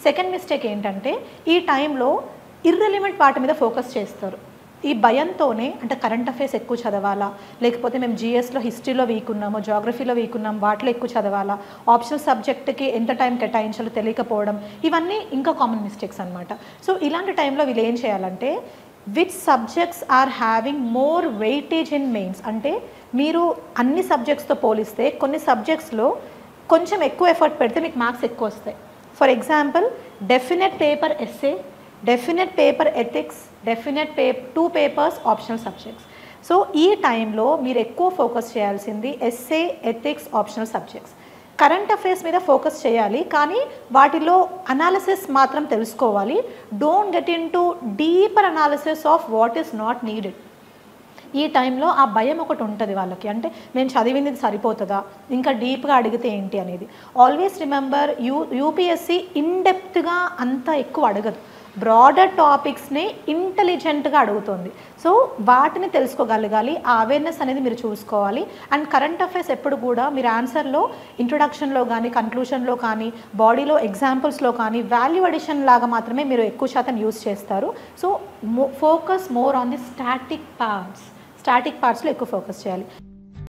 Second mistake ఏంటంటే ఈ టైంలో ఇర్రెలివెంట్ వాటి మీద ఫోకస్ చేస్తారు. ఈ భయంతోనే అంటే కరెంట్ అఫైర్స్ ఎక్కువ చదవాలా, లేకపోతే మేము జీఎస్లో హిస్టరీలో వీక్ ఉన్నాము, జాగ్రఫీలో వీక్ ఉన్నాం, వాటిలో ఎక్కువ చదవాలా, ఆప్షనల్ సబ్జెక్ట్కి ఎంత టైం కేటాయించాలో తెలియకపోవడం, ఇవన్నీ ఇంకా కామన్ మిస్టేక్స్ అనమాట. సో ఇలాంటి టైంలో వీళ్ళు ఏం చేయాలంటే which subjects are having more weightage in mains, అంటే మీరు అన్ని సబ్జెక్ట్స్తో పోలిస్తే కొన్ని సబ్జెక్ట్స్లో కొంచెం ఎక్కువ ఎఫర్ట్ పెడితే మీకు మార్క్స్ ఎక్కువ వస్తాయి. For example definite paper essay, definite paper ethics, definite 2 papers optional subjects. So ఈ టైంలో మీరు ఎక్కువ ఫోకస్ చేయాల్సింది essay, ethics, optional subjects. Current affairs మీద ఫోకస్ చేయాలి, కానీ వాటిలో అనాలిసిస్ మాత్రం తెలుసుకోవాలి. Don't get in to deeper analysis of what is not needed. ఈ టైంలో ఆ భయం ఒకటి ఉంటుంది వాళ్ళకి, అంటే నేను చదివింది సరిపోతుందా, ఇంకా డీప్గా అడిగితే ఏంటి అనేది. ఆల్వేస్ రిమెంబర్ యూపీఎస్సీ ఇన్డెప్త్గా అంత ఎక్కువ అడగదు, బ్రాడర్ టాపిక్స్ని ఇంటెలిజెంట్గా అడుగుతుంది. సో వాటిని తెలుసుకోగలగాలి, ఆ అవేర్నెస్ అనేది మీరు చూసుకోవాలి. అండ్ కరెంట్ అఫైర్స్ ఎప్పుడు కూడా మీరు ఆన్సర్లో ఇంట్రొడక్షన్లో కానీ కన్క్లూషన్లో కానీ బాడీలో ఎగ్జాంపుల్స్లో కానీ వాల్యూ అడిషన్ లాగా మాత్రమే మీరు ఎక్కువ శాతం యూజ్ చేస్తారు. So focus more on the static పార్ట్స్లో ఎక్కువ ఫోకస్ చేయాలి.